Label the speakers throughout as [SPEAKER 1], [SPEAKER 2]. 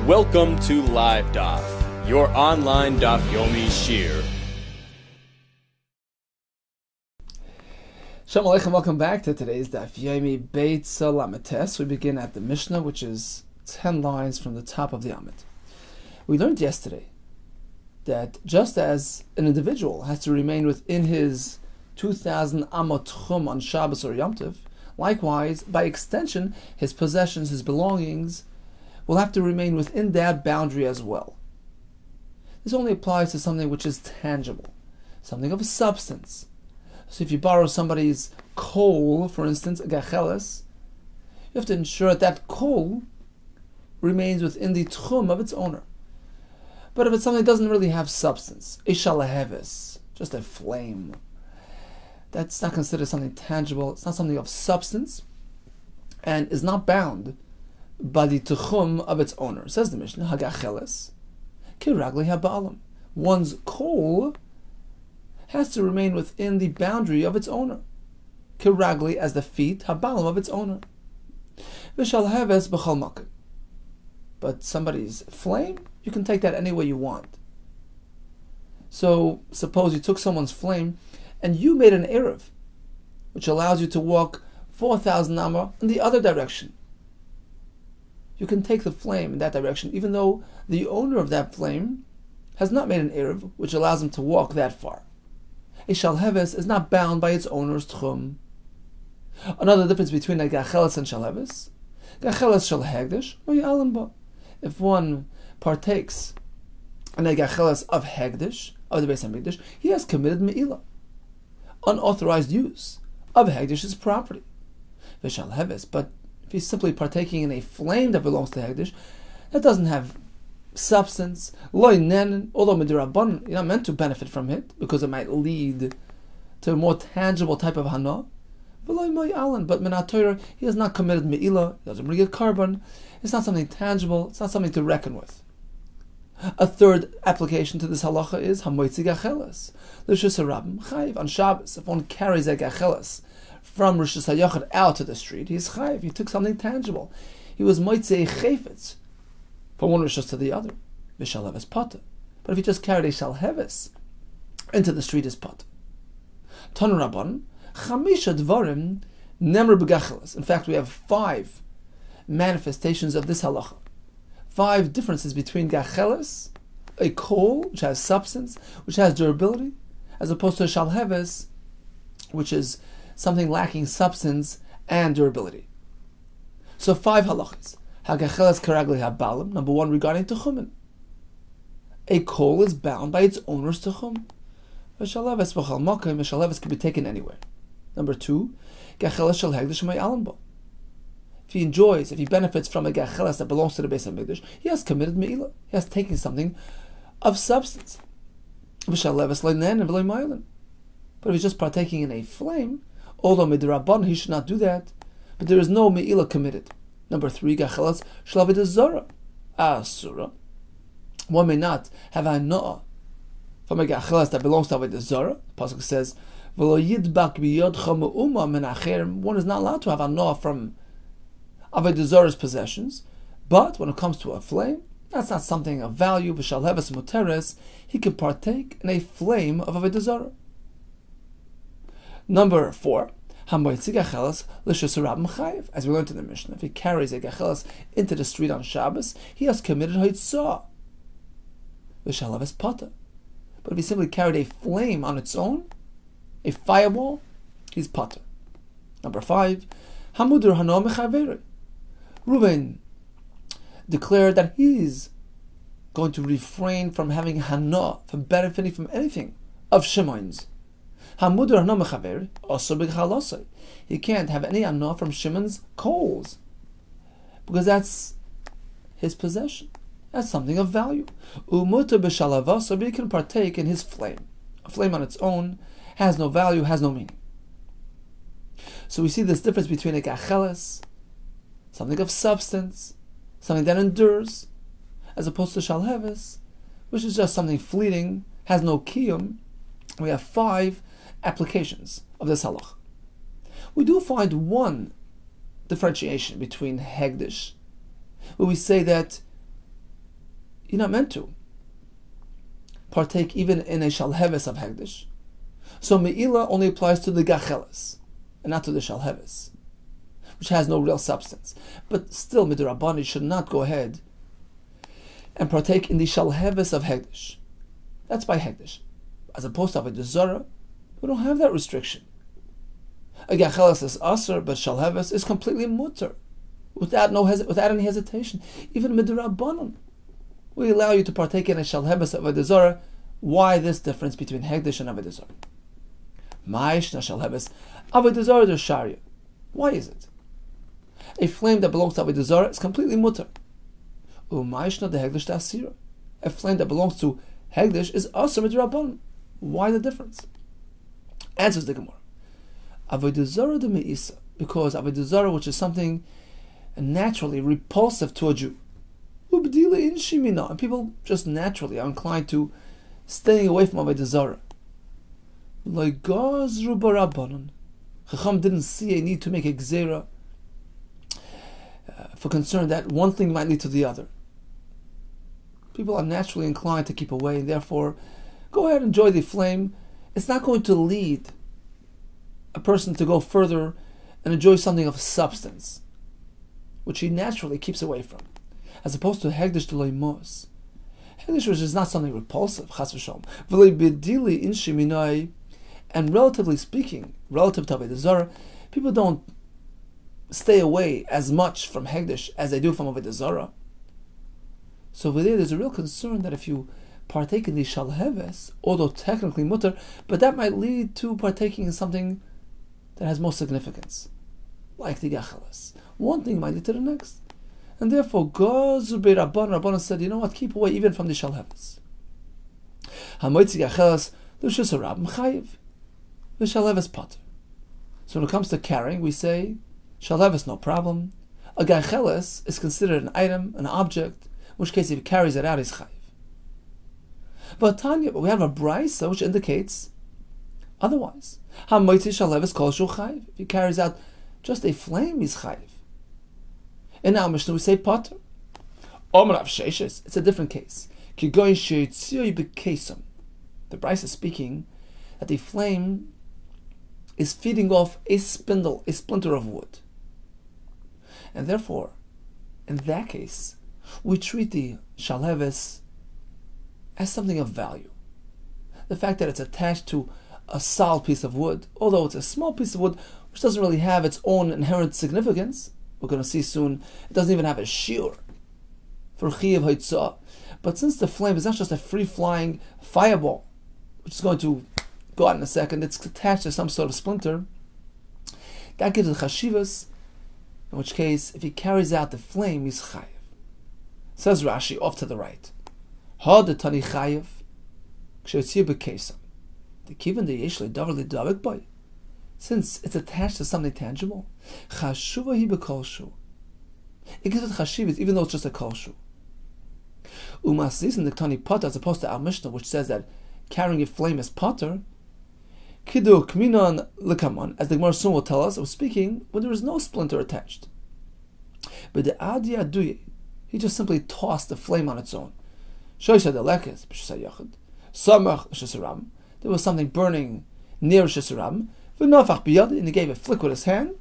[SPEAKER 1] Welcome to Live Daf, your online Daf Yomi Shir.
[SPEAKER 2] Shalom Aleichem, welcome back to today's Daf Yomi Beitzah Lametes. We begin at the Mishnah, which is 10 lines from the top of the Amid. We learned yesterday that just as an individual has to remain within his 2,000 amot chum on Shabbos or Yom Tov, likewise, by extension, his possessions, his belongings, will have to remain within that boundary as well. This only applies to something which is tangible, something of substance. So if you borrow somebody's coal, for instance, a gacheles, you have to ensure that coal remains within the tchum of its owner. But if it's something that doesn't really have substance, a shalaheves, just a flame, that's not considered something tangible, it's not something of substance, and is not bound by the tchum of its owner. Says the Mishnah, hagacheles, kiragli haba'alam. One's coal has to remain within the boundary of its owner. Kiragli, as the feet, haba'alam, of its owner. V'shalheves b'chol makom. But somebody's flame, you can take that any way you want. So, suppose you took someone's flame and you made an erev, which allows you to walk 4,000 amah in the other direction. You can take the flame in that direction, even though the owner of that flame has not made an erev, which allows him to walk that far. A shalheves is not bound by its owner's tchum. Another difference between a gacheles and shalheves: gacheles shal hegdish or ya'alim ba. If one partakes in a gacheles of hegdish, of the Beitzah Mikdash, he has committed me'ilah, unauthorized use of hegdish's property. V'shalheves, but if he's simply partaking in a flame that belongs to hegdish, that doesn't have substance, loy nen, although midirabban, you're not meant to benefit from it because it might lead to a more tangible type of hana. But minat Torah, he has not committed me'ilah, he doesn't bring a carbon. It's not something tangible, it's not something to reckon with. A third application to this halacha is hamoitzi gacheles. L'shus harabim chayiv. On Shabbos, if one carries a gacheles from Rishus HaYachid out to the street, he's chayiv. He took something tangible. He was moitzei chayfetz from one Rishus to the other. V'shalheves pata. But if he just carried a shalheves into the street, is pata. Tanu Rabban, chamisha dvarim nemar b'gacheles. In fact, we have 5 manifestations of this halacha. 5 differences between gacheles, a coal which has substance, which has durability, as opposed to a shalheves, which is something lacking substance and durability. So 5 halachas. Hagacheles karagli habalim. Number 1, regarding techumen. A coal is bound by its owner's techum. V'shalheves b'chol makom. A shalheves can be taken anywhere. Number 2, gacheles shel hegdish ma'alim bo. If he benefits from a gacheles that belongs to the Beitzah Mikdash, he has committed me'ilah. He has taken something of substance. V'shalheves leinen and v'loy ma'alim. But if he's just partaking in a flame, although midirabban, he should not do that, but there is no me'ilah committed. Number 3, gacheles shel avodah zara asura. One may not have a hanoah from a gacheles that belongs to avodah zara. The pasuk says, "V'lo yidbak biyodcha me'uma min acherim." One is not allowed to have a hanoah from avodah zara's possessions, but when it comes to a flame, that's not something of value. V'shalheves muteres, he can partake in a flame of avodah zara. Number 4, hamoitzi gacheles l'shus harabim chayiv. As we learned in the Mishnah, if he carries a gacheles into the street on Shabbos, he has committed haitzah. V'shalheves pata. But if he simply carried a flame on its own, a fireball, he's pata. Number 5, hamudur hanoah mechaveri. Reuben declared that he's going to refrain from having hanoah, from benefiting from anything of Shimon's. Hamudur hanoah mechaveri also b'chalasai. He can't have any hanoah from Shimon's coals because that's his possession. That's something of value. Umutar b'shalavasa, but he can partake in his flame. A flame on its own has no value, has no meaning. So we see this difference between a gacheles, something of substance, something that endures, as opposed to shalheves, which is just something fleeting, has no kiyum. We have 5 applications of this halach. We do find one differentiation between hegdish, where we say that you're not meant to partake even in a shalheves of hegdish. So me'ila only applies to the gacheles and not to the shalheves, which has no real substance. But still, midrabani should not go ahead and partake in the shalheves of hegdish. That's by hegdish. As opposed to avodah zarah, we don't have that restriction. A gacheles is aser, but shalheves is completely mutter, without any hesitation. Even midrabanan, we allow you to partake in a shalheves of avodah zarah. Why this difference between hegdish and avodah zarah? Ma'ishna shalheves avodah zarah der sharia. Why is it? A flame that belongs to avodah zarah is completely mutter. U'ma'ishna de hegdish asira. A flame that belongs to hegdish is aser midrabanan. Why the difference? Answers the Gemara. Avodah zarah de me'isa, because avodah zarah, which is something naturally repulsive to a Jew, ubdila in shimina, and people just naturally are inclined to staying away from avodah zarah. Like gazru barabanan, Chacham didn't see a need to make a gzera for concern that one thing might lead to the other. People are naturally inclined to keep away, and therefore go ahead and enjoy the flame. It's not going to lead a person to go further and enjoy something of substance, which he naturally keeps away from, as opposed to hegdish d'lo mos. Hegdish, which is not something repulsive, chas v'shalom, v'lo b'dili in sheminai, and relatively speaking, relative to avodah zarah, people don't stay away as much from hegdish as they do from avodah zarah. So over there's a real concern that if you partake in the shalheves, although technically mutter, but that might lead to partaking in something that has more significance, like the gacheles. One thing might lead to the next. And therefore, Rabbanan said, you know what, keep away even from the shalheves. Hamoitzi gacheles, l'shus harab m'chayiv, v'shalheves pater. So when it comes to carrying, we say, shalheves no problem. A gacheles is considered an item, an object, in which case if he carries it out, he's chayiv. But Tanya, we have a Beitzah which indicates otherwise. Hamoitzi shalheves kol shu chayiv. If he carries out just a flame, he's chayiv. In our Mishnah we say pater. Omar Avsheshes, it's a different case. The Beitzah is speaking that the flame is feeding off a spindle, a splinter of wood. And therefore, in that case, we treat the shalheves as something of value. The fact that it's attached to a solid piece of wood, although it's a small piece of wood which doesn't really have its own inherent significance, we're going to see soon, it doesn't even have a shiur for chiyav haitzah. But since the flame is not just a free-flying fireball, which is going to go out in a second, it's attached to some sort of splinter, that gives it chashivas, in which case, if he carries out the flame, he's chayiv. Says Rashi, off to the right. Ha de tani chayiv, kshetzir b'kesam. The kivan de yesh le'davar le'davik by. Since it's attached to something tangible, chashuva hi b'kolshu. It gives it chashivas, even though it's just a kolshu. Umasis in the tani potter, as opposed to our Mishnah, which says that carrying a flame is potter. Kidu kminon lekaman, as the Gemara soon will tell us, it was speaking when there is no splinter attached. But the adi aduye, he just simply tossed the flame on its own. Shoysha de lekes b'shasayachid, samach shasaram. There was something burning near shasaram. V'nafach biyad, and he gave a flick with his hand.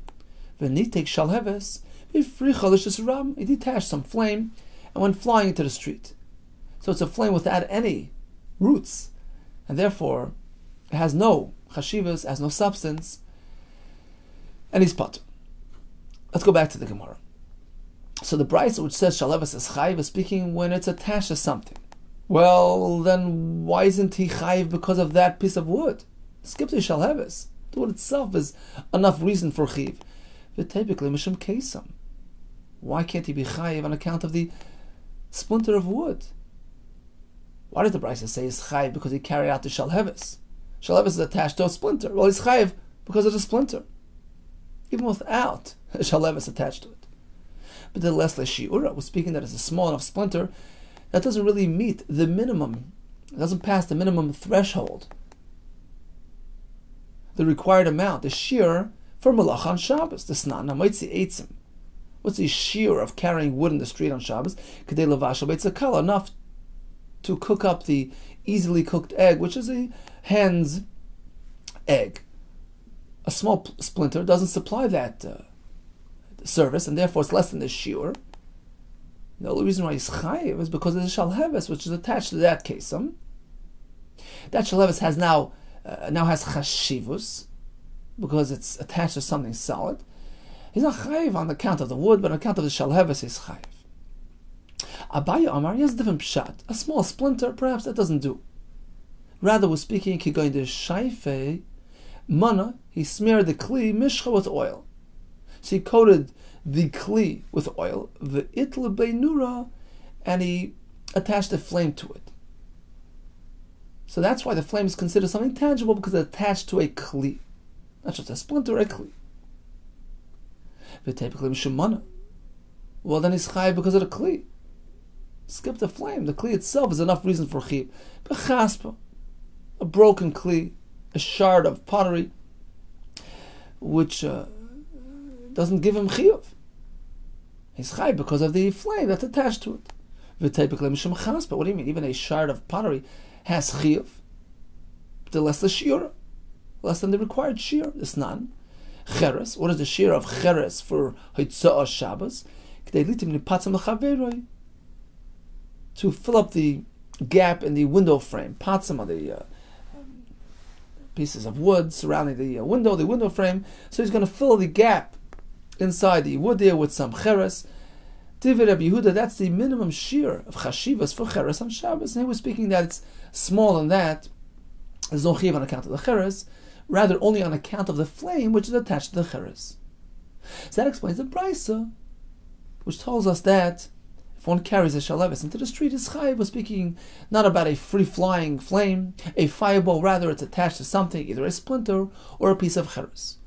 [SPEAKER 2] V'nitek shalheves, v'fricha l'shasaram. He detached some flame and went flying into the street. So it's a flame without any roots, and therefore it has no chashivas, has no substance, and he's potter. Let's go back to the Gemara. So the Beitzah, which says shalheves is chayiv, is speaking when it's attached to something. Well, then why isn't he chayiv because of that piece of wood? Skip the shalheves. The wood itself is enough reason for chayiv. Typically, mishum kesam. Why can't he be chayiv on account of the splinter of wood? Why does the Beitzah say he's chayiv because he carried out the shalheves? Shalheves is attached to a splinter. Well, he's chayiv because of the splinter, even without a shalheves attached to it. But the Lesle Shiura was speaking that it's a small enough splinter that doesn't really meet the minimum, it doesn't pass the minimum threshold, the required amount, the shear for Malach on Shabbos, the Snan Hamaitzi Eitzim. What's the shear of carrying wood in the street on Shabbos? Kedei Levashal Beitzah Kala, enough to cook up the easily cooked egg, which is a hen's egg. A small splinter doesn't supply that service, and therefore it's less than the shiur. The only reason why he's chayiv is because of the shalheves, which is attached to that kesem. That shalheves has now has chashivus, because it's attached to something solid. He's not chayiv on account of the wood, but on account of the shalheves, he's chayiv. Abaya Amar, he has a different pshat. A small splinter, perhaps that doesn't do. Rather, we're speaking, he going to shaife, mana, he smeared the kli mishcha with oil. So he coated the kli with oil, the itla beinura, and he attached a flame to it. So that's why the flame is considered something tangible, because it's attached to a kli, not just a splinter, a kli. Well, then he's chayiv because of the kli. Skip the flame. The kli itself is enough reason for chiyuv. Bechaspa, a broken kli, a shard of pottery, which doesn't give him chiyuv. He's chayiv because of the flame that's attached to it. What do you mean? Even a shard of pottery has chiyuv, but the less the shiur, less than the required shiur. This nan cheres. What is the shiur of cheres for Hitzah Shabbos? To fill up the gap in the window frame. Patzim are the pieces of wood surrounding the window frame. So he's going to fill the gap inside the wood there with some cheres. Divid Rabbi Yehuda, that's the minimum shear of chashivas for cheres on Shabbos. And he was speaking that it's small than that. There's no chiv on account of the cheres, rather only on account of the flame which is attached to the cheres. So that explains the Beitzah, which tells us that if one carries a shaleves into the street, his chayiv was speaking not about a free-flying flame, a fireball, rather it's attached to something, either a splinter or a piece of cheres.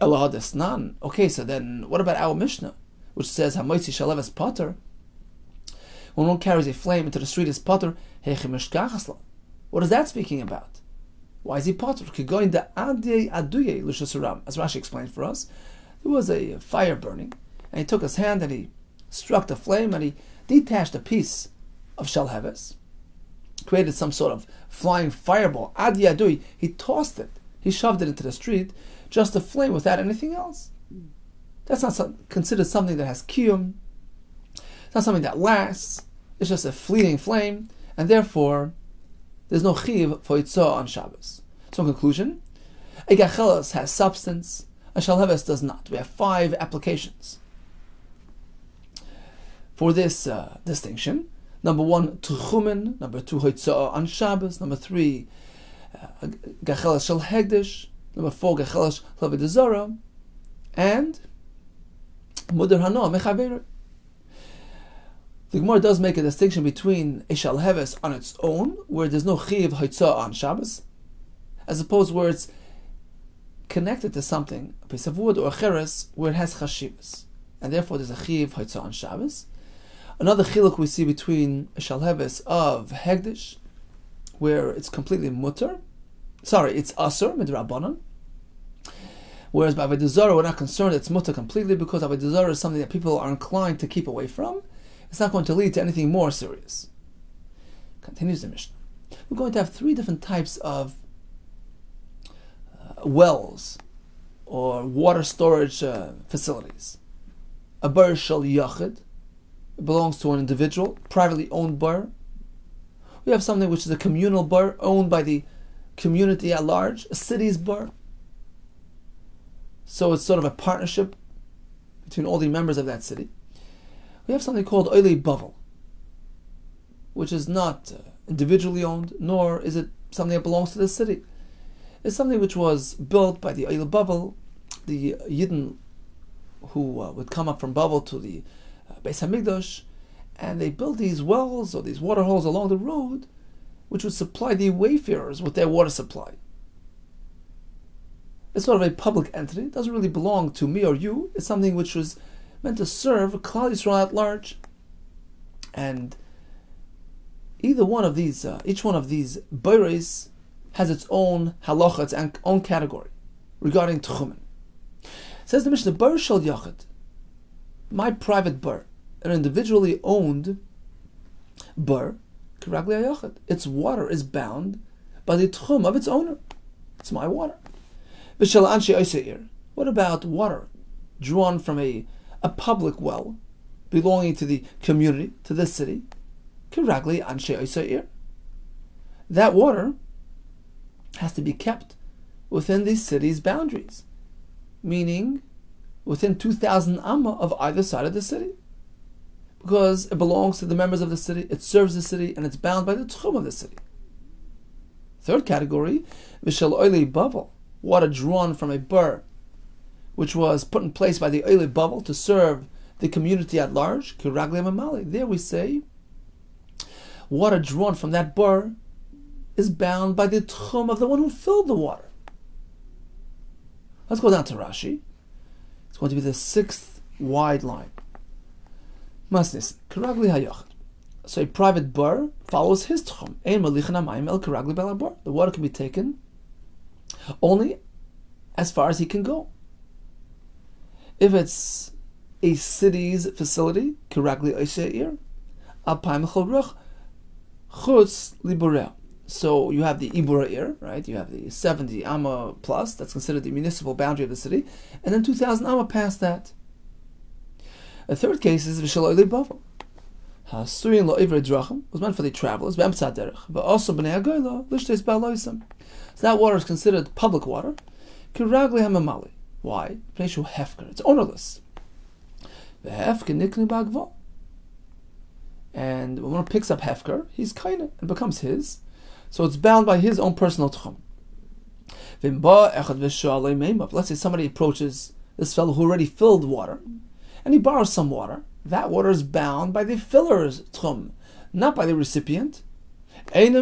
[SPEAKER 2] Elah desnan. Okay, so then what about our Mishnah, which says hamoitzi shaleves potter? When one carries a flame into the street, is potter. What is that speaking about? Why is he potter? As Rashi explained for us, there was a fire burning, and he took his hand and he struck the flame and he detached a piece of shalheves, created some sort of flying fireball. Ad yadui, he tossed it, he shoved it into the street, just a flame without anything else. That's not considered something that has kiyum. It's not something that lasts. It's just a fleeting flame, and therefore there's no chiv for itzah on Shabbos. So in conclusion, a gachelas has substance, a shalheves does not. We have 5 applications for this distinction. Number 1, tchumen. Number 2, hoitzah on Shabbos. Number 3, gachelas shel hegdish. Number 4, gachelas shel avodah. And muder hano mechaver. The Gemara does make a distinction between a shalheves on its own, where there's no chiv hoitzah on Shabbos, as opposed where it's connected to something, a piece of wood or a cheres, where it has chashivas, and therefore there's a chiv hoitzah on Shabbos. Another chiluk we see between a shalheves of hegdish, where it's completely mutter, it's asur midrabanan, whereas by avodah zarah we're not concerned it's mutter completely, because avodah zarah is something that people are inclined to keep away from. It's not going to lead to anything more serious. Continues the Mishnah. We're going to have 3 different types of wells or water storage facilities. A bar shel yachid, it belongs to an individual, privately owned bar. We have something which is a communal bar, owned by the community at large, a city's bar. So it's sort of a partnership between all the members of that city. We have something called oilei bavel, which is not individually owned, nor is it something that belongs to the city. It's something which was built by the oilei bavel, the Yidden who would come up from Bavel to the Beitzah Hamikdash, and they built these wells or these water holes along the road, which would supply the wayfarers with their water supply. It's sort of a public entity. It doesn't really belong to me or you. It's something which was meant to serve Klal Yisrael at large. And either one of these, each one of these boires has its own halacha, its own category regarding tchumen. Says the Mishnah, bar shel yachid, my private bar, an individually owned bar, Kiragli hayachid. Its water is bound by the tchum of its owner. It's my water. V'shel anshe oiseir. What about water drawn from a public well belonging to the community, to the city? Kiragli anshe oiseir. That water has to be kept within the city's boundaries, meaning within 2,000 amma of either side of the city, because it belongs to the members of the city, it serves the city, and it's bound by the tchum of the city. Third category, v'shel oili bavel, water drawn from a bur, which was put in place by the oili bavel to serve the community at large. Kiragli mamali. There we say, water drawn from that bur is bound by the tchum of the one who filled the water. Let's go down to Rashi. It's going to be the sixth wide line. Masnis, Kiragli hayachid. So a private bur follows his tchum. Ein malichin hamayim el kiragli bel habur. The water can be taken only as far as he can go. If it's a city's facility, Kiragli oiseir, alpayim cholruch chutz liboreh. So you have the Ibura Ir, right? You have the 70 Amma plus, that's considered the municipal boundary of the city, and then 2,000 Amma past that. A third case is V'shel oili bavel. Ha'asurin lo ivrei drachim was meant for the travelers, b'emtzat derech, v'oso b'nei hagoyla l'shtes ba'aloisam. So that water is considered public water. Kiragli hamamali. Why? P'neishu hefker. It's ownerless. V'hefker nikni ba'gvol. And when one picks up hefker, he's kaina, and becomes his. So it's bound by his own personal tchum. Let's say somebody approaches this fellow who already filled water, and he borrows some water. That water is bound by the filler's tchum, not by the recipient. He can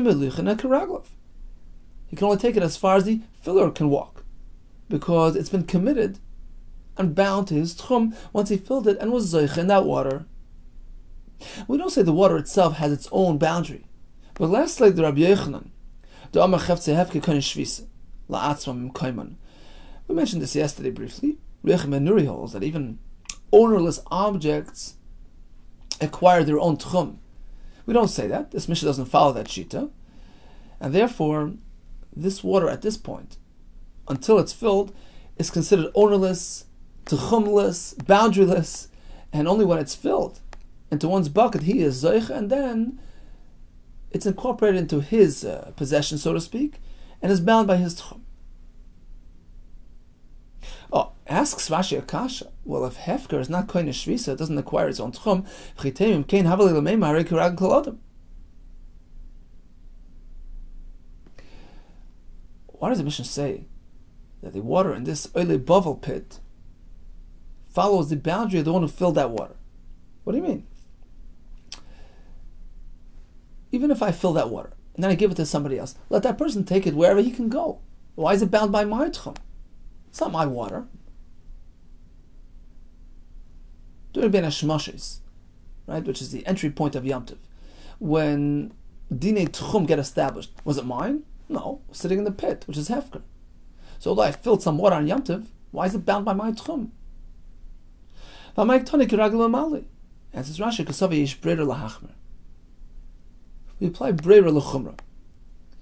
[SPEAKER 2] only take it as far as the filler can walk, because it's been committed and bound to his tchum once he filled it and was zoich in that water. We don't say the water itself has its own boundary. But last like the Rabbi Yehuda, we mentioned this yesterday briefly. Nuri holds that even ownerless objects acquire their own tchum. We don't say that. This Mishnah doesn't follow that shita, and therefore, this water at this point, until it's filled, is considered ownerless, tchumless, boundaryless, and only when it's filled into one's bucket, he is zoich, and then it's incorporated into his possession, so to speak, and is bound by his tchum. Oh, asks Rashi Akasha. Well, if hefker is not koine shvisa, it doesn't acquire its own tchum. Chiteim kein havali l'meima harei kirag kolodem. Why does the Mishnah say that the water in this oile bavel pit follows the boundary of the one who filled that water? What do you mean? Even if I fill that water and then I give it to somebody else, let that person take it wherever he can go. Why is it bound by my tchum? It's not my water. During Ben Hashmoshes, right, which is the entry point of Yom Tov, when Dinei Tchum get established, was it mine? No, it was sitting in the pit, which is Hefker. So although I filled some water on Yom Tov, why is it bound by my Tchum? Answers Rashi, Kasavi Yish Breder Lahachmer. We apply Breder Lachumra.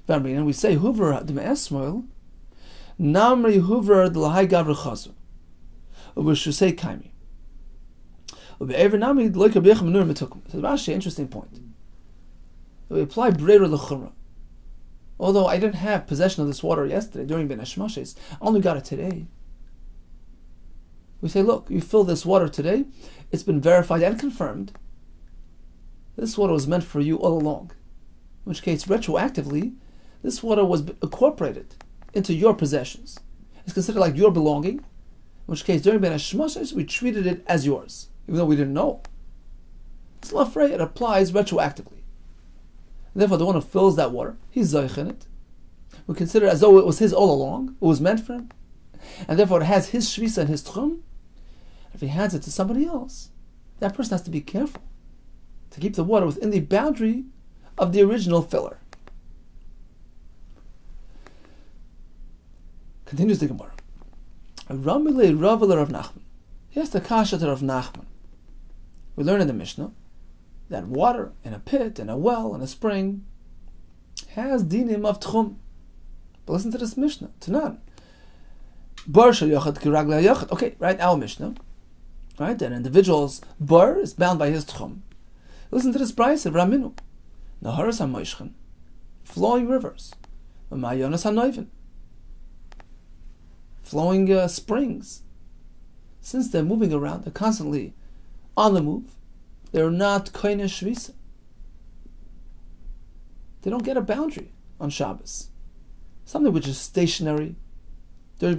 [SPEAKER 2] And we say, Huvra Dme Esmoil, Namri Huvra the Lahai Gavra Chazu. Ubishusei Kaimi. Ube'ever Nami Loika Bech Manur Metukum. So Rashi, interesting point. We apply Breder Lachumra. Although I didn't have possession of this water yesterday during Ben Hashmoshes, I only got it today. We say, look, you fill this water today, it's been verified and confirmed. This water was meant for you all along. In which case, retroactively, this water was incorporated into your possessions. It's considered like your belonging. In which case, during Ben Hashmoshes, we treated it as yours, even though we didn't know. It's lafrei, it applies retroactively. And therefore, the one who fills that water, he's zoich in it. We consider it as though it was his all along, it was meant for him. And therefore, it has his shvisa and his tchum. If he hands it to somebody else, that person has to be careful to keep the water within the boundary of the original filler. Continues the Gemara. Ramile Rav Nachman. He has the kasha to Rav Nachman. We learn in the Mishnah that water in a pit, in a well, in a spring, has dinim of tchum. But listen to this Mishnah, Tanan. Bar shel yachad kiragla yachad. Okay, right, our Mishnah. Right, an individual's bar is bound by his tchum. Listen to this Beitzah of Raminu. Naharas hamoishchen, flowing rivers. Mayonas hanoivin, flowing springs. Since they're moving around, they're constantly on the move. They're not koine shvisa. They don't get a boundary on Shabbos. Something which is stationary. That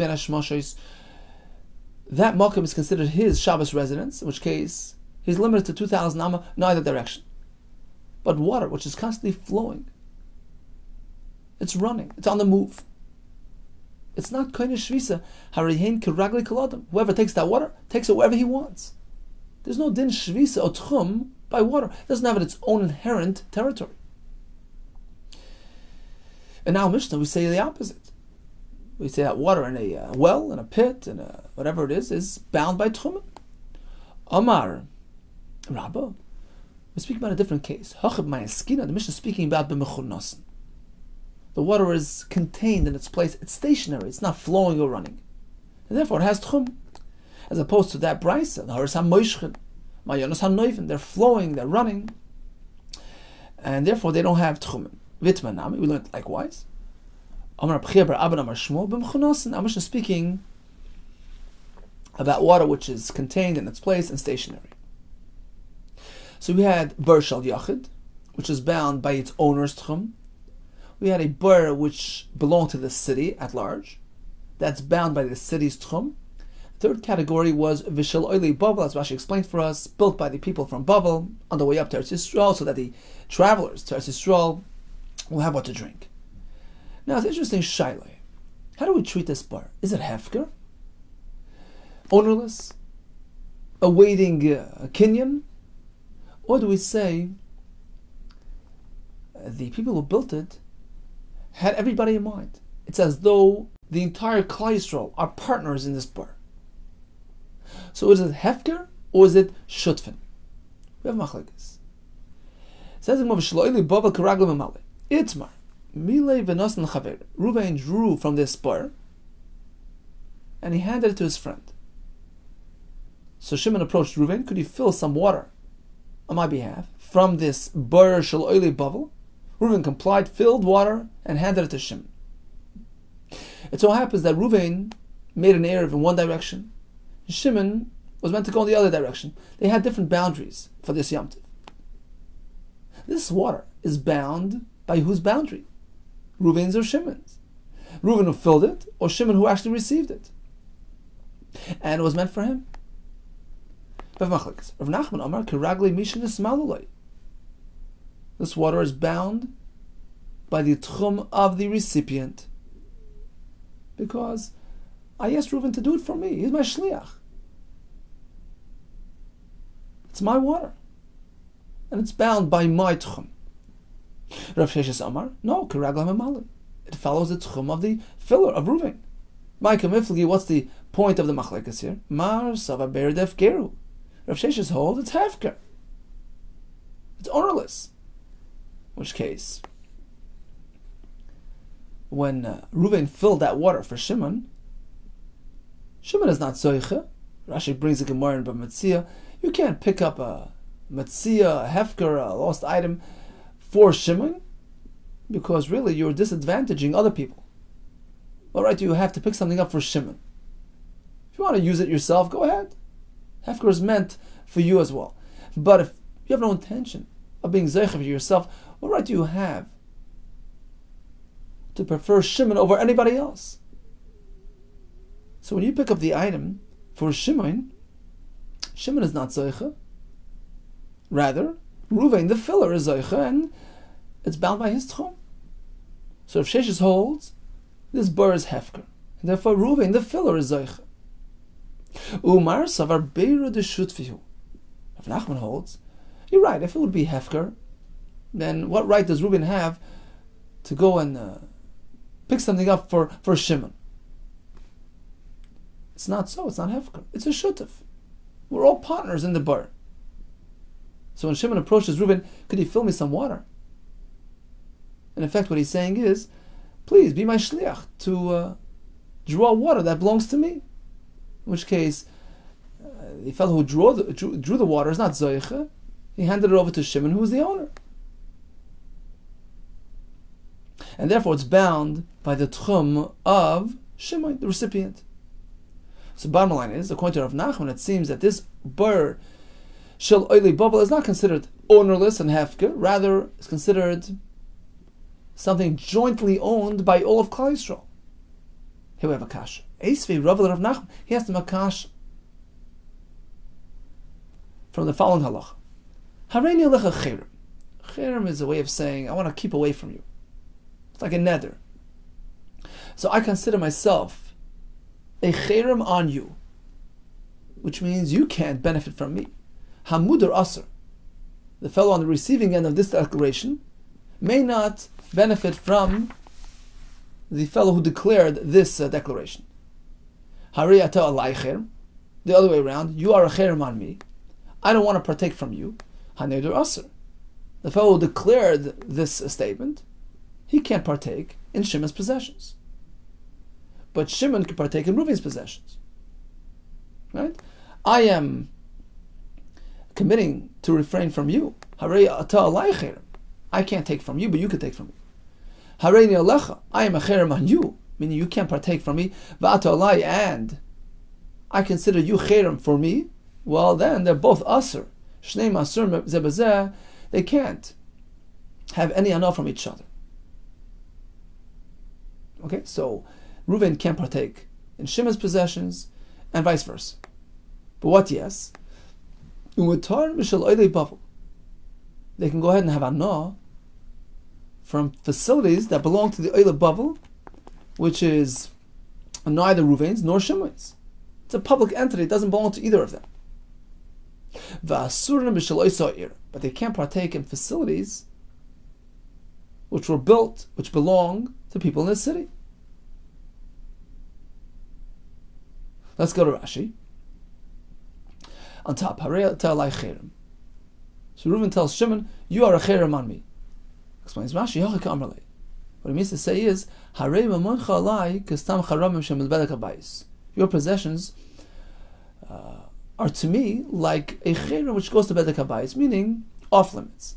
[SPEAKER 2] makom is considered his Shabbos residence, in which case he's limited to 2,000 amma in either direction. But water, which is constantly flowing, it's running, it's on the move. It's not koine shvisa. Harihen kiragli kolodim. Whoever takes that water takes it wherever he wants. There's no din shvisa or tchum by water. It doesn't have its own inherent territory. In our Mishnah, we say the opposite. We say that water in a well, in a pit, in a whatever it is bound by tchum. Amar, Rabba, we're speaking about a different case. Hachab ma'askina. The Mishnah is speaking about b'mechunasin. The water is contained in its place. It's stationary. It's not flowing or running, and therefore it has tchum. As opposed to that Beitzah, the haras hamoishchen, mayonos hanoivin. They're flowing. They're running, and therefore they don't have tchum. Vitmanami. We learned likewise. Amar Abchia bar Abba Amar Shmuel b'mechunasin. I'm just speaking about water which is contained in its place and stationary. So we had bar shel yachid, which is bound by its owner's tchum. We had a bar which belonged to the city at large, that's bound by the city's tchum. The third category was Vishal Oili Babel, as Rashi explained for us, built by the people from Babel on the way up to Eretz Yisrael, so that the travelers to Eretz Yisrael will have what to drink. Now it's interesting, Shaila. How do we treat this bar? Is it hefker? Ownerless? Awaiting a kinyan? Or do we say the people who built it had everybody in mind? It's as though the entire Klal Yisrael are partners in this bar. So is it hefker or is it shutfin? We have machlekes. It says in Mavshloili Babel Karaglim Amale. Itmar Mile Venosan Chaver. Reuven drew from this bar and he handed it to his friend. So Shimon approached Reuven. Could you fill some water on my behalf from this bar Shel Oili Babel? Reuven complied, filled water, and handed it to Shimon. It so happens that Reuven made an erev in one direction. Shimon was meant to go in the other direction. They had different boundaries for this Yom Tov. This water is bound by whose boundary? Reuven's or Shimon's? Reuven who filled it, or Shimon who actually received it? And it was meant for him. Rav Nachman Amar Kiragli Mishin Ismalulai. This water is bound by the tchum of the recipient. Because I asked Reuven to do it for me. He's my shliach. It's my water. And it's bound by my tchum. Rav Sheshes Amar, no, Kiragla Memali. It follows the tchum of the filler of Reuven. Ma'ika Miflagi, what's the point of the machlekas here? Mar Sava Berdef Geru. Rav Sheshes holds it's hefker. It's ownerless. In which case, when Reuven filled that water for Shimon, Shimon is not zoiche. Rashi brings a gemara in B'Metzia. You can't pick up a Metzia, a hefker, a lost item for Shimon, because really you're disadvantaging other people. What right do you have to pick something up for Shimon? If you want to use it yourself, go ahead. Hefker is meant for you as well. But if you have no intention of being zeicha for yourself, what right do you have to prefer Shimon over anybody else? So when you pick up the item for Shimon, Shimon is not zeicha. Rather, Reuven, the filler, is zeicha, and it's bound by his tchum. So if Sheshes holds, this bar is hefker, and therefore Reuven, the filler, is zeicha. Umar savar beira de shutfihu. If Nachman holds, you're right. If it would be hefker, then what right does Reuven have to go and pick something up for Shimon? It's not so. It's not hefker. It's a shutuf. We're all partners in the bar. So when Shimon approaches Reuven, could you fill me some water? And in fact, what he's saying is, please be my shliach to draw water that belongs to me. In which case, the fellow who drew the water is not Zoiche. He handed it over to Shimon, who is the owner. And therefore it's bound by the tchum of Shimon, the recipient. So bottom line is, according to Rav Nachman, it seems that this bar shel oili bubble is not considered ownerless and hefker, rather is considered something jointly owned by all of Klal Yisrael. Here we have a kasha. Eisvei Rav Nachman, he has to make kasha from the following halacha. Hareini alecha cherem. Cherem is a way of saying, I want to keep away from you. It's like a nether. So I consider myself a cherem on you, which means you can't benefit from me. Hamudar aser, the fellow on the receiving end of this declaration, may not benefit from the fellow who declared this declaration. Hari ata alai cherem, the other way around, you are a cherem on me. I don't want to partake from you. Haneder aser, the fellow who declared this statement, he can't partake in Shimon's possessions. But Shimon can partake in Reuven's possessions. Right? I am committing to refrain from you. I can't take from you, but you can take from me. I am a cherem on you, meaning you can't partake from me. And I consider you cherem for me. Well, then they're both aser. Shnei masur zebazeh. They can't have any anah from each other. Okay, so Reuven can't partake in Shimon's possessions, and vice versa. But what? Yes, they can go ahead and have anah from facilities that belong to the Oile Bavel, which is neither Reuven's nor Shimon's. It's a public entity; it doesn't belong to either of them. But they can't partake in facilities which were built, which belong to people in the city. Let's go to Rashi. On top, so Reuven tells Shimon, you are a cherem on me. Explains Rashi, what it means to say is, your possessions are to me like a cherem which goes to bedek habayis, meaning off limits.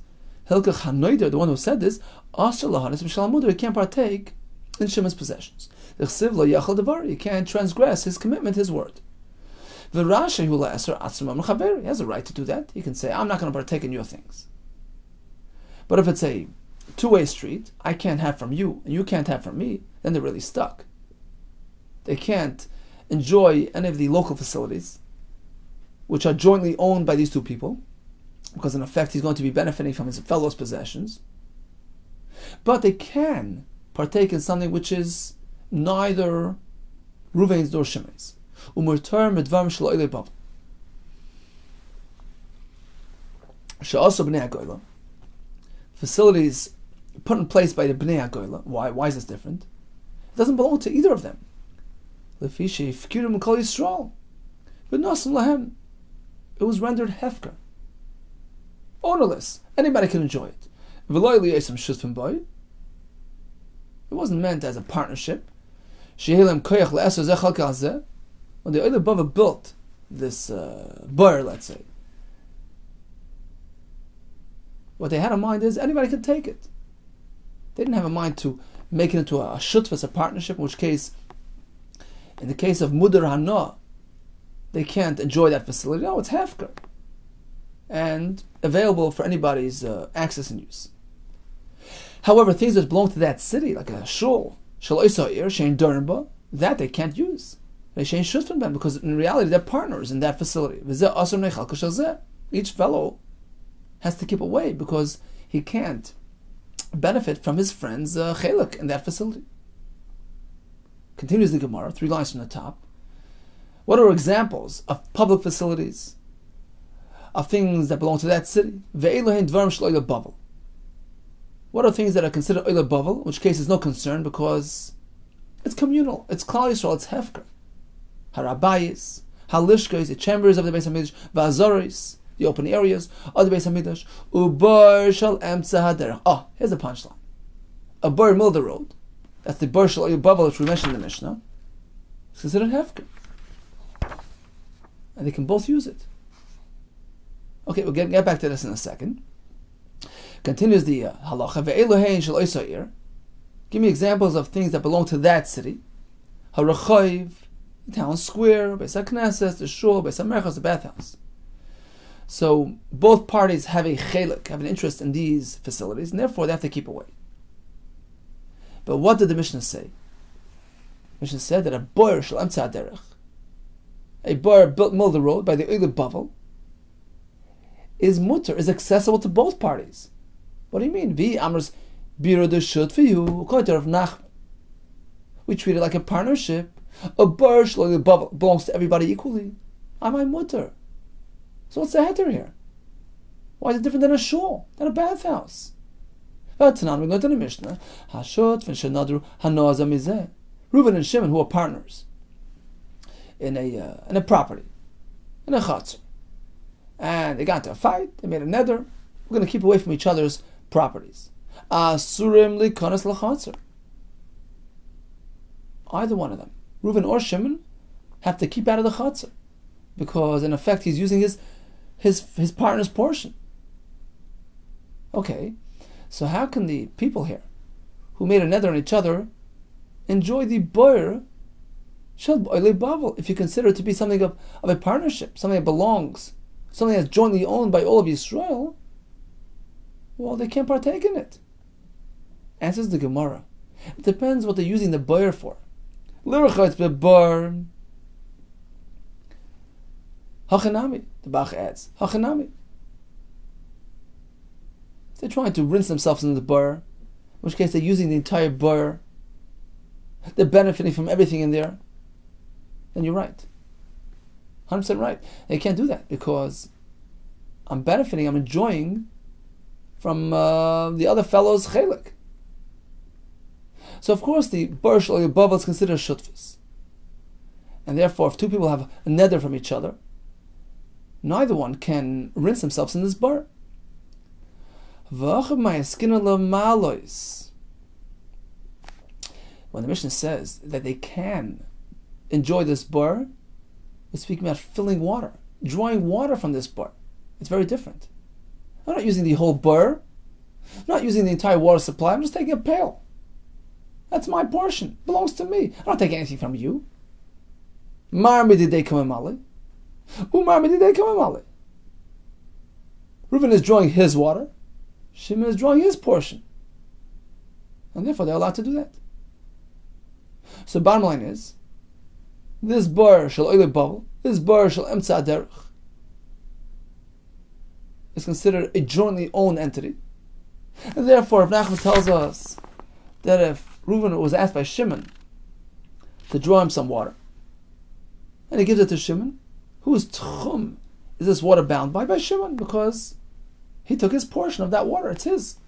[SPEAKER 2] Hilkach Hanoider, the one who said this, he can't partake in Shimon's possessions. He can't transgress his commitment, his word. He has a right to do that. He can say, I'm not going to partake in your things. But if it's a two-way street, I can't have from you, and you can't have from me, then they're really stuck. They can't enjoy any of the local facilities, which are jointly owned by these two people, because in effect he's going to be benefiting from his fellow's possessions. But they can partake in something which is neither Reuven's nor Shimon's. Facilities put in place by the Bnei HaGoyla. Why is this different? It doesn't belong to either of them. It was rendered hefker, ownerless. Anybody can enjoy it. It wasn't meant as a partnership. When the Oile Bava built this bar, let's say, what they had in mind is anybody can take it. They didn't have in mind to make it into a shutfas, a partnership, in which case, in the case of Mudar Hana, they can't enjoy that facility. No, it's hefker and available for anybody's access and use. However, things that belong to that city, like a shul, that they can't use. Because in reality they're partners in that facility. Each fellow has to keep away because he can't benefit from his friend's chelak in that facility. Continues the Gemara, 3 lines from the top. What are examples of public facilities, of things that belong to that city? What are things that are considered Oile Bavel, in which case is no concern because it's communal, it's Klal Yisrael, it's hefker. Harabayis, halishkos, the chambers of the Beitzah, va'azoris, the open areas of the Beis Hamikdash. Ubar shel emtza haderech. Oh, here's a punchline. A bar middle of the road. That's the bar shel bavel which we mentioned in the Mishnah. It's considered hefker, and they can both use it. Okay, we'll get back to this in a second. Continues the halacha. Ve'elohein shel oisa'ir. Give me examples of things that belong to that city. Harachayiv, the town square, Beis HaKnesses, the shul, Beis HaMerchos, the bathhouse. So both parties have a chelik, have an interest in these facilities, and therefore they have to keep away. But what did the Mishnah say? The Mishnah said that a boyer shel emtza derech, a boyer built middle of the road by the Oile Bavel, is mutter, is accessible to both parties. What do you mean? Vi amrs biro de shut for you, according to Rav Nachman. We treat it like a partnership. A boyer shel Oile Bavel belongs to everybody equally. Am I mutter? So what's the heter here? Why is it different than a shul, than a bathhouse? V'atanan, we learned in the Mishnah, Hashot v'shenadru hanoaza mizeh. Reuben and Shimon, who are partners in a property, in a chatzor, and they got into a fight. They made a neder. We're going to keep away from each other's properties. Asurim likonas l'chatzor. Either one of them, Reuben or Shimon, have to keep out of the chatzor, because in effect he's using his partner's portion. Okay, so how can the people here, who made a neder on each other, enjoy the boyer shel Oile Bavel if you consider it to be something of a partnership, something that belongs, something that's jointly owned by all of Yisrael? Well, they can't partake in it. Answers the Gemara. It depends what they're using the boyer for. L'rachatz bebar. Hachanami, the Bach adds. Hachanami. If they're trying to rinse themselves in the bar, in which case they're using the entire bar, they're benefiting from everything in there, then you're right. 100% right. They can't do that because I'm benefiting, I'm enjoying from the other fellow's chelik. So of course the bar shel Oile Bavel is considered shutfus. And therefore if two people have a neder from each other, neither one can rinse themselves in this bar. When the Mishnah says that they can enjoy this bar, we're speaking about filling water, drawing water from this bar. It's very different. I'm not using the whole bar. I'm not using the entire water supply. I'm just taking a pail. That's my portion. It belongs to me. I'm not taking anything from you. Mar mididei kamemali. Umar mididei kamemali. Reuben is drawing his water. Shimon is drawing his portion. And therefore they're allowed to do that. So bottom line is, this bar shel Oile Bavel, this bar shel emtza derech, is considered a jointly owned entity. And therefore, if Nachman tells us that if Reuven was asked by Shimon to draw him some water, and he gives it to Shimon, whose tchum is this water bound by? By Shimon, because he took his portion of that water. It's his.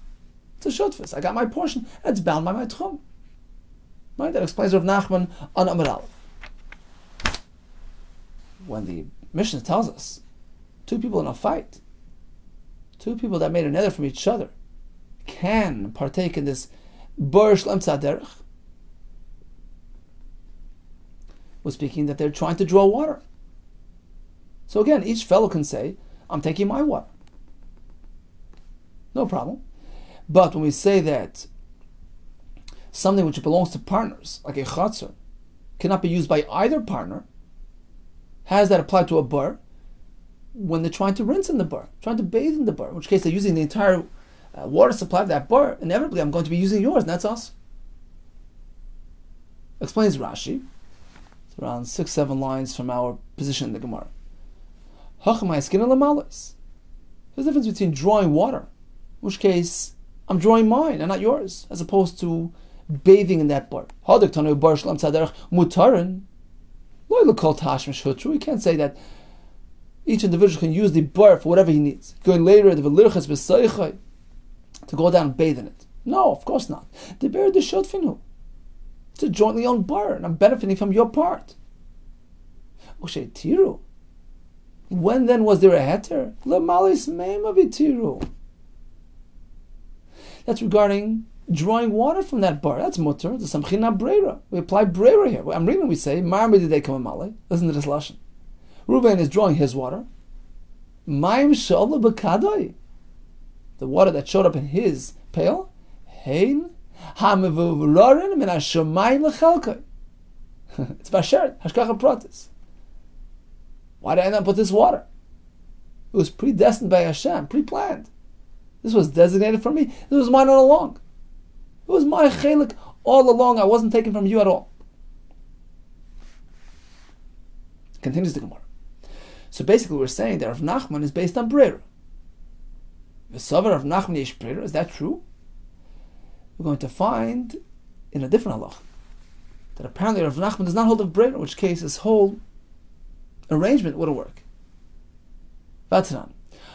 [SPEAKER 2] It's a shutfus. I got my portion, and it's bound by my tchum. Right? That explains Rav Nachman on Amud Aleph. When the Mishnah tells us two people in a fight, two people that made a neder from each other, can partake in this bar shel emtza derech, we're speaking that they're trying to draw water. So again, each fellow can say, I'm taking my water. No problem. But when we say that something which belongs to partners, like a chatzor, cannot be used by either partner, how does that apply to a bar? When they're trying to rinse in the bar, trying to bathe in the bar, in which case they're using the entire water supply of that bar, inevitably I'm going to be using yours, and that's us. Explains Rashi. It's around 6-7 lines from our position in the Gemara. There's a difference between drawing water, in which case I'm drawing mine and not yours, as opposed to bathing in that bar. We can't say that each individual can use the bar for whatever he needs. Going later to go down and bathe in it. No, of course not. The bar the shotfinu. It's a jointly owned bar, and I'm benefiting from your part. When then was there a heter? Lemalis meima v'tiru. That's regarding drawing water from that bar. That's mutter. It's samchina breira. We apply breira here. I'm reading. We say marmi did they come male. Listen to this lashon. Reuven is drawing his water. Maim shalom b'kadai. The water that showed up in his pail. Hein hamevularin min hashamayim lechalkai. It's bashert hashkacha pratis. Why did I not put this water? It was predestined by Hashem, pre-planned. This was designated for me. This was mine all along. It was my chelik all along. I wasn't taken from you at all. Continues the Gemara. So basically we're saying that Rav Nachman is based on Breira. V'savar Rav Nachman yesh Breira. Is that true? We're going to find in a different halach that apparently Rav Nachman does not hold of Breira, in which case his whole arrangement wouldn't work. Vatran.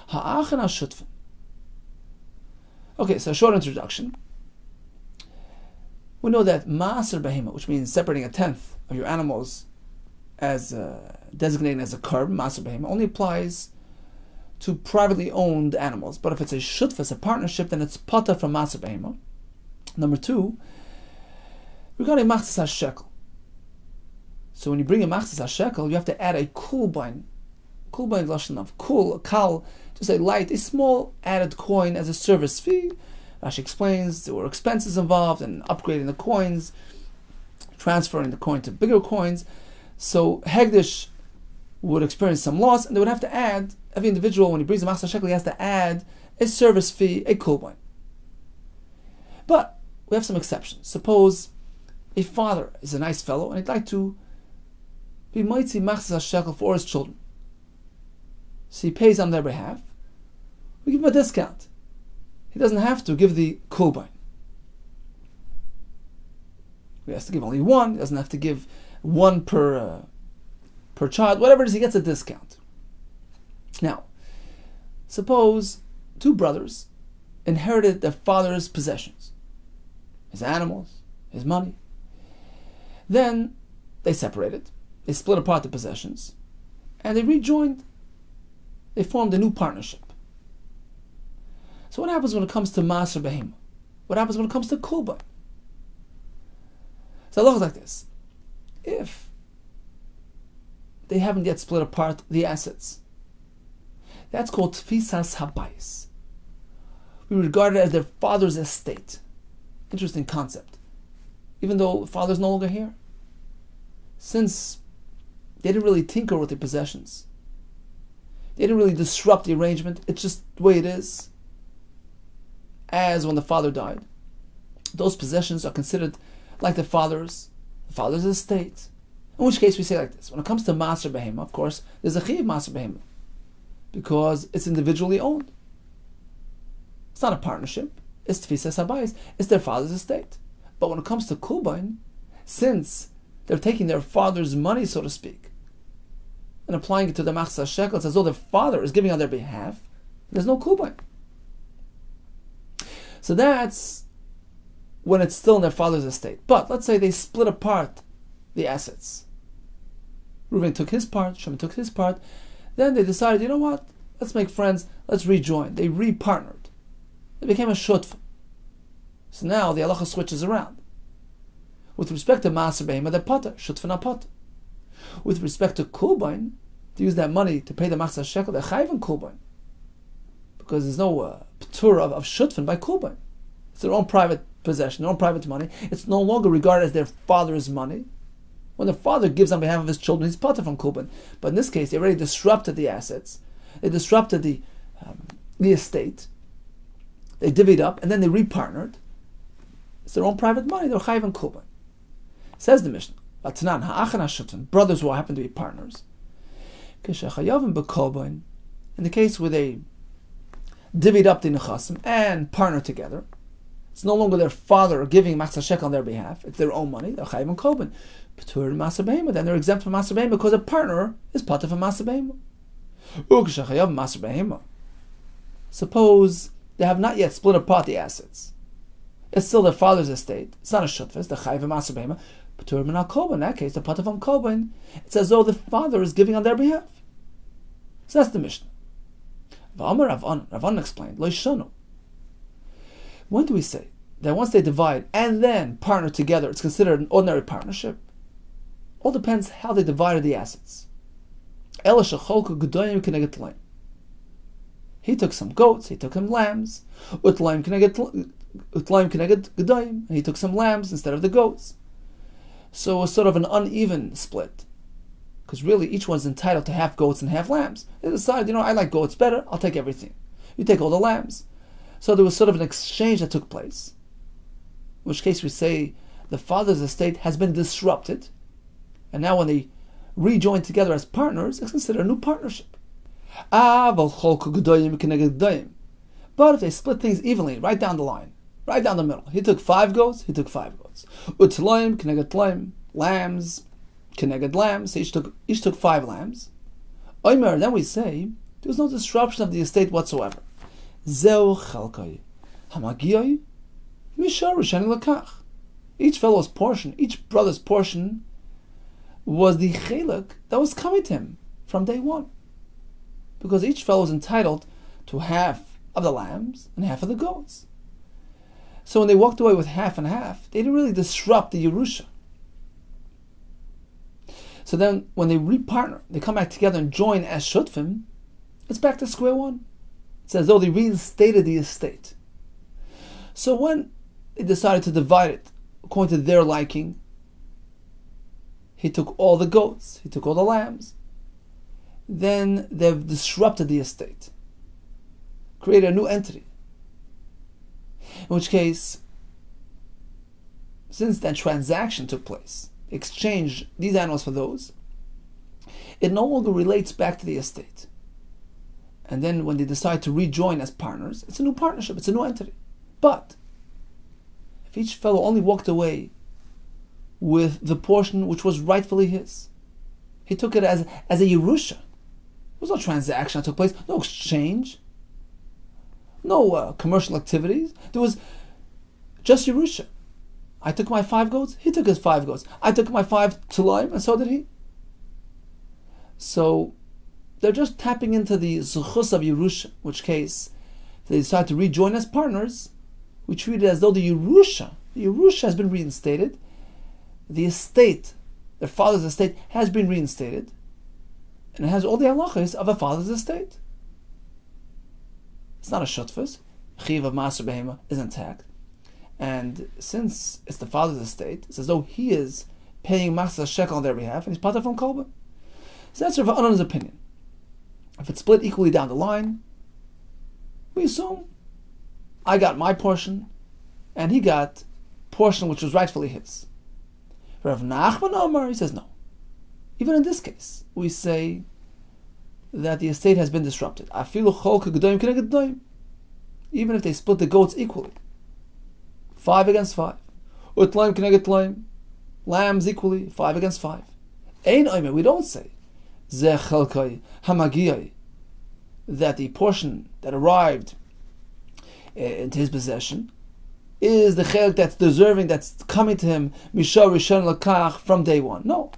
[SPEAKER 2] Ha'achan ha'shutfen. Okay, so a short introduction. We know that Maaser Behema, which means separating a tenth of your animals as designated as a curb, Maaser Behema, only applies to privately owned animals. But if it's a shutfas, a partnership, then it's pata from Maaser Behema. Number two, regarding Machzis HaShekel. So when you bring a Machzis HaShekel, you have to add a kulbain. Kulbain lashon of kul, kal, just a light, a small added coin as a service fee. Rashi explains there were expenses involved in upgrading the coins, transferring the coin to bigger coins. So Hegdish would experience some loss, and they would have to add, every individual, when he brings a Machzis HaShekel, he has to add a service fee, a kulbain. But we have some exceptions. Suppose a father is a nice fellow, and he'd like to be Moitzi Machzis HaShekel for his children. So he pays on their behalf. We give him a discount. He doesn't have to give the kulbain. He has to give only one. He doesn't have to give one per child. Whatever it is, he gets a discount. Now, suppose two brothers inherited their father's possessions, his animals, his money. Then they separated. They split apart the possessions, and they rejoined. They formed a new partnership. So what happens when it comes to Maaser Behema? What happens when it comes to Kulbain? So Allah is like this. If they haven't yet split apart the assets, that's called Tfisas Habayis. We regard it as their father's estate. Interesting concept. Even though the father's no longer here. Since they didn't really tinker with their possessions, they didn't really disrupt the arrangement, it's just the way it is. As when the father died, those possessions are considered like the father's estate. In which case we say like this: when it comes to Maaser Behema, of course, there's a Chiyav Maaser Behema because it's individually owned. It's not a partnership. It's Tfisas Habayis. It's their father's estate. But when it comes to Kulbain, since they're taking their father's money, so to speak, and applying it to the Machzis HaShekel, it's as though their father is giving on their behalf. There's no Kulbain. So that's when it's still in their father's estate. But let's say they split apart the assets. Reuven took his part, Shimon took his part. Then they decided, you know what? Let's make friends. Let's rejoin. They re-partnered. They became a shutf. So now the halacha switches around. With respect to Maaser Behema, they're potter, shutfan potter. With respect to Kulbain, to use that money to pay the Machzis HaShekel, they're chayv in Kulbain. Because there's no p'tur of shutfan by Kulbain. It's their own private possession, their own private money. It's no longer regarded as their father's money. When the father gives on behalf of his children, he's potter from Kulbain. But in this case, they already disrupted the assets. They disrupted the estate. They divvied up, and then they repartnered. It's their own private money. They're chayv in Kulbain. Says the Mishnah, Vatnan ha'achan ha'shutfan, brothers who happen to be partners. In the case where they divvied up the nechasim and partnered together, it's no longer their father giving Machzis HaShekel on their behalf. It's their own money. They're chayv in Kulbain. P'tur Maaser Behema, then they're exempt from Maaser Behema because a partner is potter from Maaser Behema. Maaser Behema. Suppose they have not yet split apart the assets. It's still their father's estate. It's not a shutfas. The chayv Maaser Behema. P'tur min al Kulbain. In that case, the potter from Kulbain. It's as though the father is giving on their behalf. So that's the Mishnah. Rav explained, Lo shanu. When do we say that once they divide and then partner together, it's considered an ordinary partnership? All depends how they divided the assets. He took some goats, he took some lambs. And he took some lambs instead of the goats. So it was sort of an uneven split. Because really each one's entitled to half goats and half lambs. They decided, I like goats better, I'll take everything. You take all the lambs. So there was sort of an exchange that took place. In which case we say the father's estate has been disrupted. And now when they rejoin together as partners, it's considered a new partnership. But if they split things evenly, right down the line, right down the middle, he took 5 goats, he took 5 goats. Lambs, keneged lambs, each took 5 lambs. Then we say there was no disruption of the estate whatsoever. Each fellow's portion, each brother's portion, was the chelek that was coming to him from day one. Because each fellow was entitled to half of the lambs and half of the goats. So when they walked away with half and half, they didn't really disrupt the Yerusha. So then when they repartner, they come back together and join as Shutfim, it's back to square one. It's as though they reinstated the estate. So when they decided to divide it according to their liking, he took all the goats, he took all the lambs, then they've disrupted the estate, created a new entity. In which case, since that transaction took place, exchange these animals for those, it no longer relates back to the estate. And then when they decide to rejoin as partners, it's a new partnership, it's a new entity. But if each fellow only walked away with the portion which was rightfully his, he took it as a Yerusha. There was no transaction that took place, no exchange, no commercial activities. There was just Yerusha. I took my 5 goats, he took his 5 goats. I took my 5 tulaim, and so did he. So they're just tapping into the zuchus of Yerusha, in which case they decide to rejoin as partners. We treat it as though the Yerusha has been reinstated. The estate, their father's estate, has been reinstated, and it has all the halachas of a father's estate. It's not a shutfus. Chiv of master behema is intact, and since it's the father's estate, it's as though he is paying master shekel on their behalf, and he's part of from kolba. So that's Rav Anan's opinion. If it's split equally down the line, we assume I got my portion, and he got portion which was rightfully his. Rav Nachman Omar, he says no. Even in this case, we say that the estate has been disrupted. Even if they split the goats equally, 5 against 5. Utlaim keneged tlaim, lambs equally, 5 against 5. Ein oimer, we don't say ze chelkai hamagiyai, that the portion that arrived into his possession is the chelk that's deserving, that's coming to him misha rishon lakach from day one. No,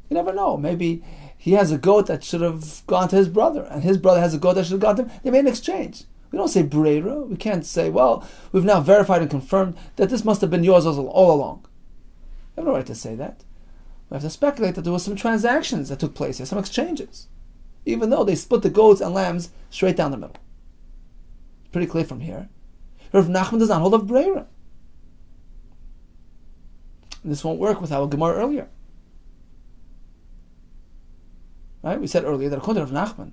[SPEAKER 2] you never know. Maybe he has a goat that should have gone to his brother, and his brother has a goat that should have gone to him. They made an exchange. We don't say breira. We can't say, well, we've now verified and confirmed that this must have been yours all along. We have no right to say that. We have to speculate that there were some transactions that took place here, some exchanges, even though they split the goats and lambs straight down the middle. It's pretty clear from here. Rav Nachman does not hold of breira. And this won't work with our Gemara earlier. Right? We said earlier that according to Rav Nachman,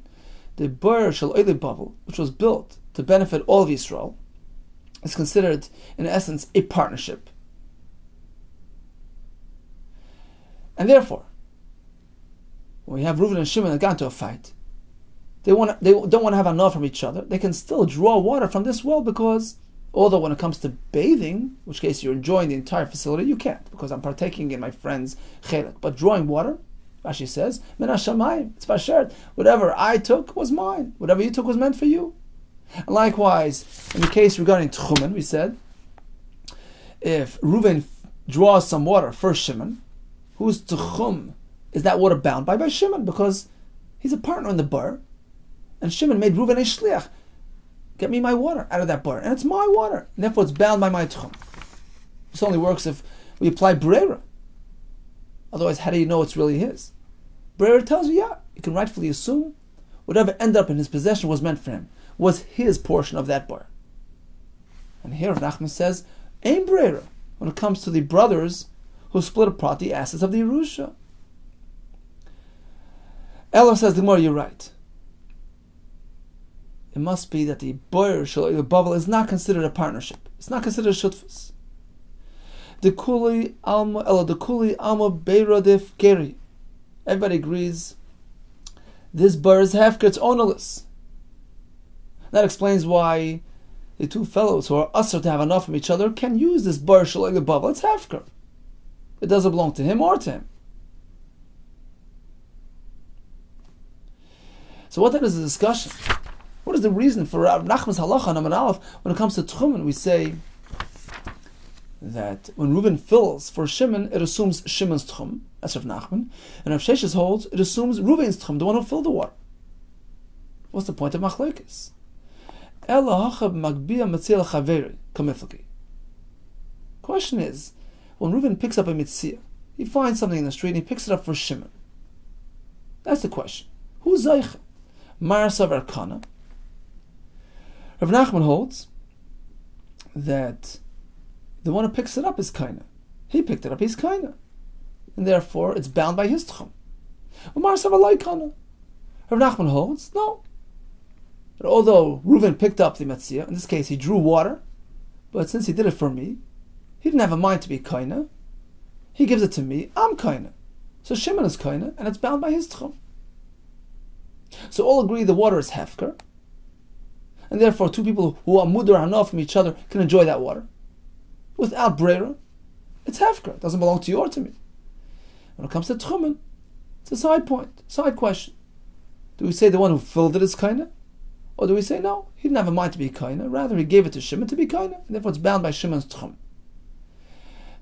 [SPEAKER 2] the Ber Shel Oile Bavel, which was built to benefit all of Yisrael, is considered, in essence, a partnership. And therefore, when we have Reuven and Shimon that got into a fight, they don't want to have enough from each other. They can still draw water from this well, because although when it comes to bathing, in which case you're enjoying the entire facility, you can't, because I'm partaking in my friend's chelek. But drawing water, Rashi says, Min hashamayim, it's basher. Whatever I took was mine. Whatever you took was meant for you. And likewise, in the case regarding Tchumen, we said, if Reuven draws some water for Shimon, whose Tchum is that water bound by Shimon? Because he's a partner in the bar. And Shimon made Reuven a shliach. Get me my water out of that bar. And it's my water. And therefore it's bound by my tchum. This only works if we apply brera. Otherwise, how do you know it's really his? Brera tells you, yeah, you can rightfully assume whatever ended up in his possession was meant for him, was his portion of that bar. And here Rav Nachman says, ain brera, when it comes to the brothers who split apart the assets of the Yerusha. Ella says, the more you're right. It must be that the boyer the bubble is not considered a partnership. It's not considered a shutfus. The kuli alma beiradif geri. Everybody agrees this bar is hefker, it's ownerless. That explains why the two fellows who are usher to have enough from each other can use this bar like the bubble. It's hefker. It doesn't belong to him or to him. So what then is the discussion? What is the reason for Rav Nachman's halacha on Amud Aleph when it comes to tchumen? We say that when Reuven fills for Shimon, it assumes Shimon's tchum. That's Rav Nachman. And Rav Sheshes holds, it assumes Reuven's tchum, the one who filled the water. What's the point of machlokes? Question is, when Reuven picks up a mitzvah, he finds something in the street and he picks it up for Shimon. That's the question. Who's Zaycha? Marasav Arkana. Rav Nachman holds that the one who picks it up is Kaina. He picked it up, he's Kaina. And therefore, it's bound by his tchum. Marasav Alaykana. Rav Nachman holds, no. That although Reuven picked up the Metzia, in this case he drew water, but since he did it for me, he didn't have a mind to be Kaina. He gives it to me, I'm Kaina. So Shimon is Kaina, and it's bound by his tchum. So all agree the water is hefker, and therefore two people who are mudar hanaf from each other can enjoy that water. Without brera, it's hefker. It doesn't belong to you or to me. When it comes to tchumen, it's a side point, side question. Do we say the one who filled it is kaina? Or do we say no, he didn't have a mind to be kaina, rather he gave it to Shimon to be kaina, and therefore it's bound by Shimon's tchum.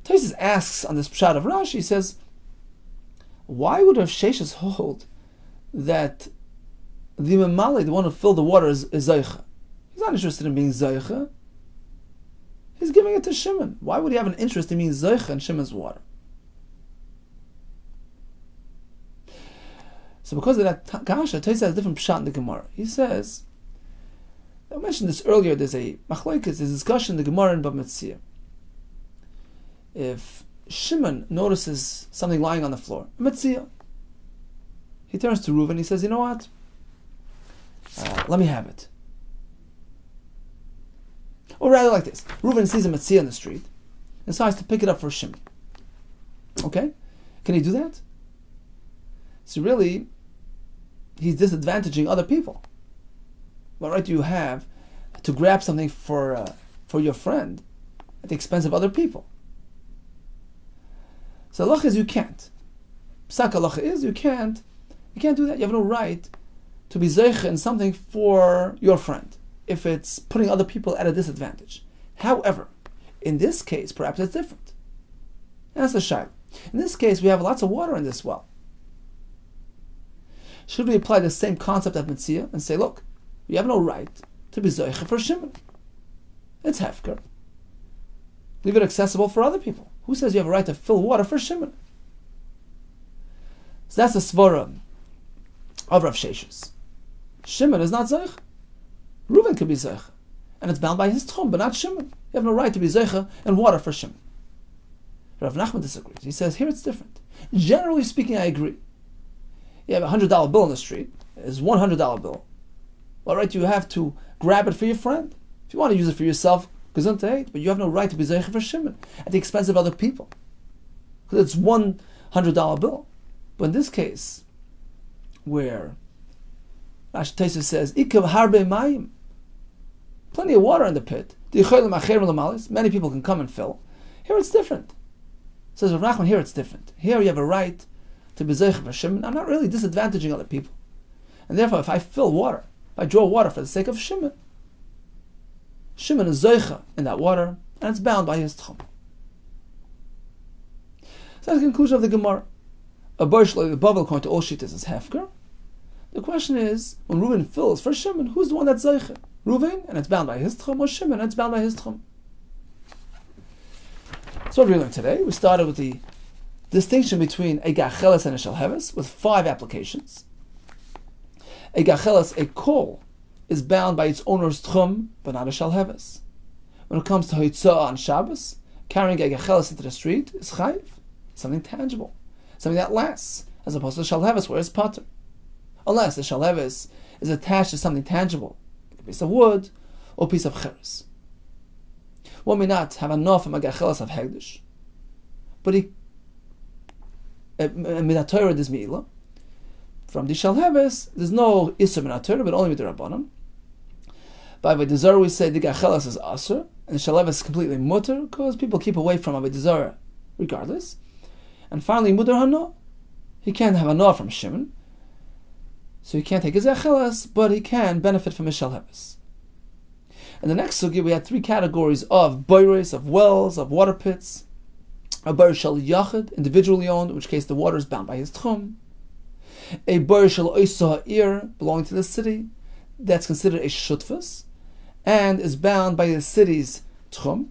[SPEAKER 2] Tosfos asks on this pshat of Rashi, he says, why would Rav Sheshes hold that the Memali, the one who filled the water, is Zaycha? He's not interested in being Zaycha. He's giving it to Shimon. Why would he have an interest in being Zaycha in Shimon's water? So because of that kasha, Tosfos has a different pshat in the Gemara. He says, I mentioned this earlier, there's a machlokes, there's a discussion in the Gemara in Bab Metzia. If Shimon notices something lying on the floor, Metzia, he turns to Reuven, he says, you know what? Let me have it. Or rather like this, Reuven sees a Metzia in the street and decides to pick it up for Shimon. Okay? Can he do that? So really, he's disadvantaging other people. What right do you have to grab something for your friend at the expense of other people? So halacha is you can't. Psak halacha is you can't do that. You have no right to be zeicha in something for your friend if it's putting other people at a disadvantage. However, in this case, perhaps it's different. And that's the shayla. In this case, we have lots of water in this well. Should we apply the same concept of Metzia and say, look, you have no right to be zeicha for Shimon. It's hefker. Leave it accessible for other people. Who says you have a right to fill water for Shimon? So that's the svara of Rav Sheshes. Shimon is not zeicha. Reuven could be zeicha. And it's bound by his tchum, but not Shimon. You have no right to be zeicha and water for Shimon. Rav Nachman disagrees. He says, here it's different. Generally speaking, I agree. You have a $100 bill on the street. It's $100 bill. What right do you have to grab it for your friend? If you want to use it for yourself, gesundheit, but you have no right to be zeicha for Shimon at the expense of other people. Because it's $100 bill. But in this case, where Rashi Tosfos says, Ikav harbe mayim, plenty of water in the pit. Many people can come and fill. Here it's different. Says Rav Nachman, here it's different. Here you have a right to be zeicha for Shimon. I'm not really disadvantaging other people. And therefore, if I fill water, if I draw water for the sake of Shimon, Shimon is zeicha in that water, and it's bound by his tchum. So that's the conclusion of the Gemara. A bar shlo the bavel according to all shittas is hefker. The question is, when Reuven fills for Shimon, who's the one that's Zeiche? Reuven, and it's bound by his Tchum, or Shimon, and it's bound by his Tchum? So what we learned today, we started with the distinction between a gacheles and a shalheves, with 5 applications. A gacheles, a kol, is bound by its owner's Tchum, but not a shalheves. When it comes to Hoitzah on Shabbos, carrying a gacheles into the street is chayiv, something tangible, something that lasts, as opposed to shalheves, where it's pater. Unless the shalheves is attached to something tangible, like a piece of wood or a piece of cheres. One may not have enough from a gacheles of hegdish, but he minatorah is meila. From the shalheves, there's no isur minatorah, but only with the rabbanon. By avodah zarah, we say the gacheles is asur, and the shalheves is completely mutter, because people keep away from avodah zarah regardless. And finally, mudar hana, he can't have hana from Shimon, so he can't take his gacheles, but he can benefit from his shalheves. In the next sugi, we had 3 categories of boiros, of wells, of water pits. A boir shel yachid, individually owned, in which case the water is bound by his tchum. A boir shel oisa ha'ir, belonging to the city, that's considered a shutfus, and is bound by the city's tchum.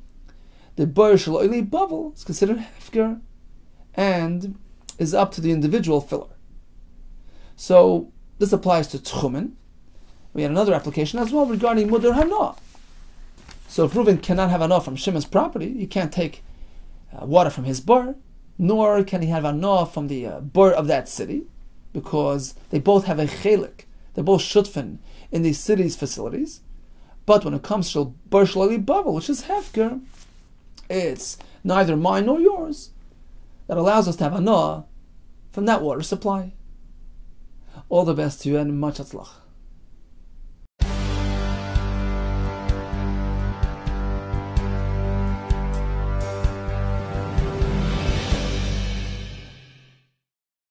[SPEAKER 2] The boir shel oili bavel is considered hefker, and is up to the individual filler. So this applies to tchumen. We had another application as well regarding mudar hana. So if Reuven cannot have hana from Shimon's property, he can't take water from his bar, nor can he have hana from the bar of that city, because they both have a chelik. They're both shutfen in the city's facilities. But when it comes to bar shalali bavel, which is hefker, it's neither mine nor yours. That allows us to have hana from that water supply. All the best to you and much hatzlach.